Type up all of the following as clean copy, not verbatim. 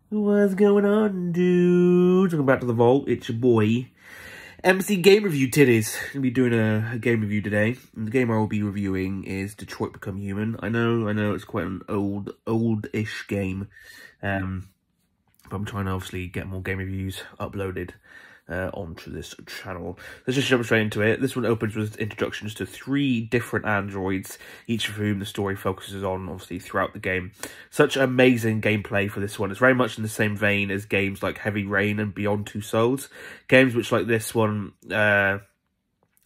What's going on, dude? Welcome back to the vault. It's your boy, MC Game Review Titties. I'm gonna be doing a game review today. And the game I will be reviewing is Detroit Become Human. I know, it's quite an old-ish game. But I'm trying to obviously get more game reviews uploaded onto this channel. Let's just jump straight into it. This one opens with introductions to 3 different androids, each of whom the story focuses on, obviously, throughout the game. Such amazing gameplay for this one. It's very much in the same vein as games like Heavy Rain and Beyond Two Souls. Games which, like this one,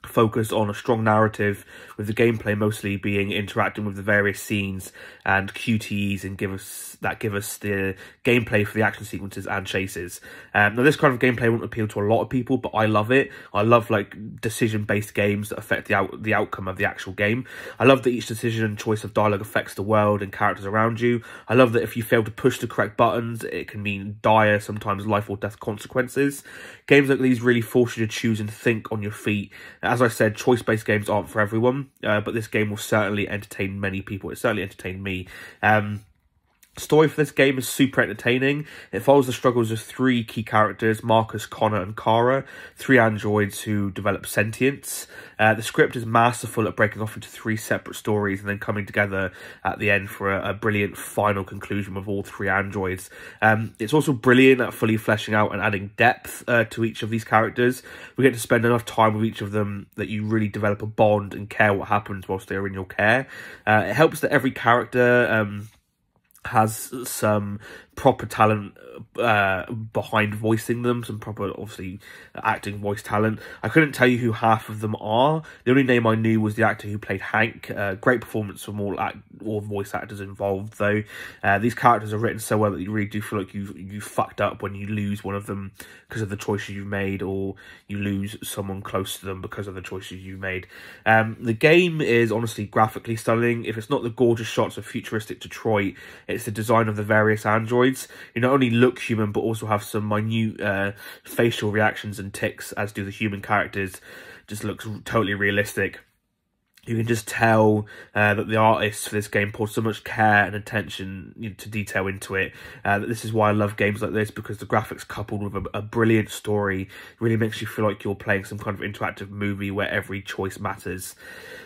focused on a strong narrative, with the gameplay mostly being interacting with the various scenes and QTEs, and give us the gameplay for the action sequences and chases. Now, this kind of gameplay won't appeal to a lot of people, but I love it. I love like decision-based games that affect the outcome of the actual game. I love that each decision and choice of dialogue affects the world and characters around you. I love that if you fail to push the correct buttons, it can mean dire, sometimes life or death consequences. Games like these really force you to choose and think on your feet. As I said, choice-based games aren't for everyone, but this game will certainly entertain many people. It certainly entertained me. Story for this game is super entertaining. It follows the struggles of 3 key characters, Marcus, Connor, and Kara, 3 androids who develop sentience. The script is masterful at breaking off into 3 separate stories and then coming together at the end for a brilliant final conclusion with all 3 androids. It's also brilliant at fully fleshing out and adding depth to each of these characters. We get to spend enough time with each of them that you really develop a bond and care what happens whilst they're in your care. It helps that every character has some proper talent behind voicing them, some proper, obviously, acting voice talent. I couldn't tell you who half of them are. The only name I knew was the actor who played Hank. Great performance from all voice actors involved, though. These characters are written so well that you really do feel like you fucked up when you lose one of them because of the choices you've made, or you lose someone close to them because of the choices you've made. The game is honestly graphically stunning. If it's not the gorgeous shots of futuristic Detroit, it's the design of the various androids. You not only look human, but also have some minute facial reactions and tics, as do the human characters. Just looks totally realistic. You can just tell that the artists for this game poured so much care and attention to detail into it. This is why I love games like this, because the graphics coupled with a brilliant story really makes you feel like you're playing some kind of interactive movie where every choice matters.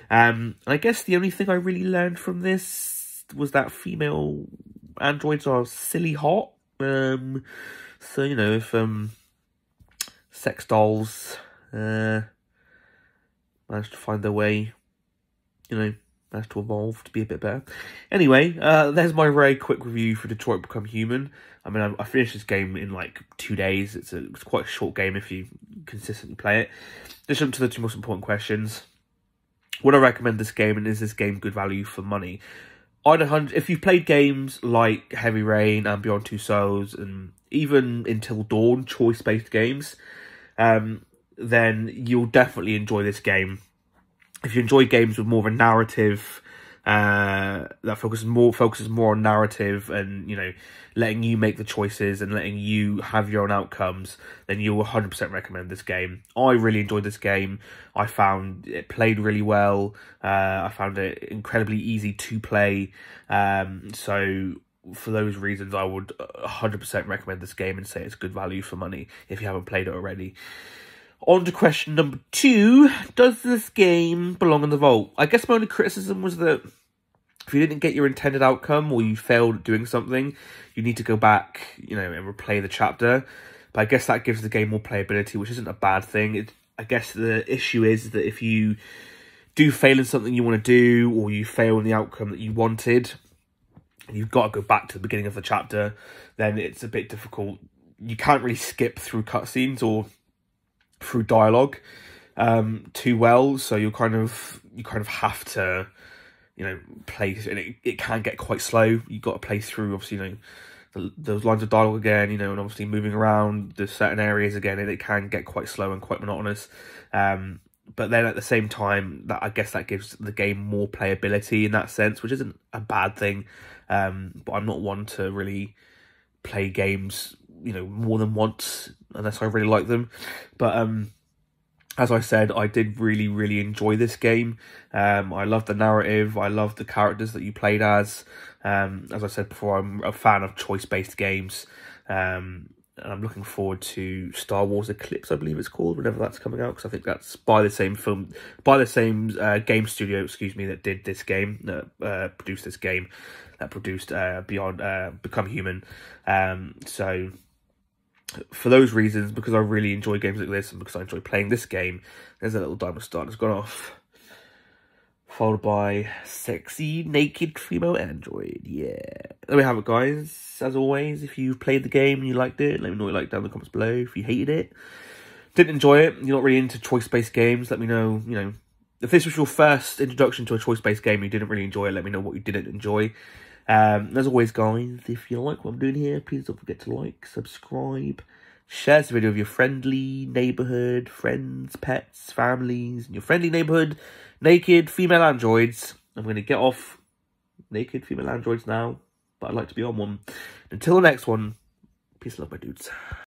I guess the only thing I really learned from this was that female androids are silly hot. So, if sex dolls manage to find their way, manage to evolve to be a bit better. Anyway, there's my very quick review for Detroit Become Human. I mean, I finished this game in like 2 days. It's quite a short game if you consistently play it. Let's jump to the 2 most important questions. Would I recommend this game, and is this game good value for money? If you've played games like Heavy Rain and Beyond Two Souls, and even Until Dawn, choice-based games, then you'll definitely enjoy this game. If you enjoy games with more of a narrative, that focuses more on narrative and, letting you make the choices and letting you have your own outcomes, then you'll 100% recommend this game. I really enjoyed this game. I found it played really well. I found it incredibly easy to play. So for those reasons, I would 100% recommend this game and say it's good value for money if you haven't played it already. On to question number 2. Does this game belong in the vault? I guess my only criticism was that if you didn't get your intended outcome, or you failed at doing something, you need to go back, and replay the chapter. But I guess that gives the game more playability, which isn't a bad thing. I guess the issue is that if you do fail in something you want to do, or you fail in the outcome that you wanted, and you've got to go back to the beginning of the chapter, then it's a bit difficult. You can't really skip through cutscenes or through dialogue too well, so you kind of have to play, and it can get quite slow. You've got to play through, obviously, those lines of dialogue again, and obviously moving around the certain areas again, and it can get quite slow and quite monotonous. But then at the same time, I guess that gives the game more playability in that sense, which isn't a bad thing. But I'm not one to really play games, more than once unless I really like them. But as I said, I did really, really enjoy this game. I love the narrative. I love the characters that you played as. As I said before, I'm a fan of choice-based games. And I'm looking forward to Star Wars Eclipse, I believe it's called, whenever that's coming out, because I think that's by the same game studio, that did this game, that produced this game, that produced Beyond Become Human. So for those reasons, because I really enjoy games like this, and because I enjoy playing this game, there's a little diamond star that's gone off. Followed by sexy naked female android. Yeah. There we have it, guys. As always, if you've played the game and you liked it, let me know what you liked down in the comments below. If you hated it, didn't enjoy it, you're not really into choice-based games, let me know, if this was your first introduction to a choice-based game and you didn't really enjoy it, let me know what you didn't enjoy. As always, guys, if you like what I'm doing here, please don't forget to like, subscribe, share this video with your friendly neighborhood, friends, pets, families, and your friendly neighborhood, naked female androids. I'm going to get off naked female androids now, but I'd like to be on one. Until the next one, peace and love, my dudes.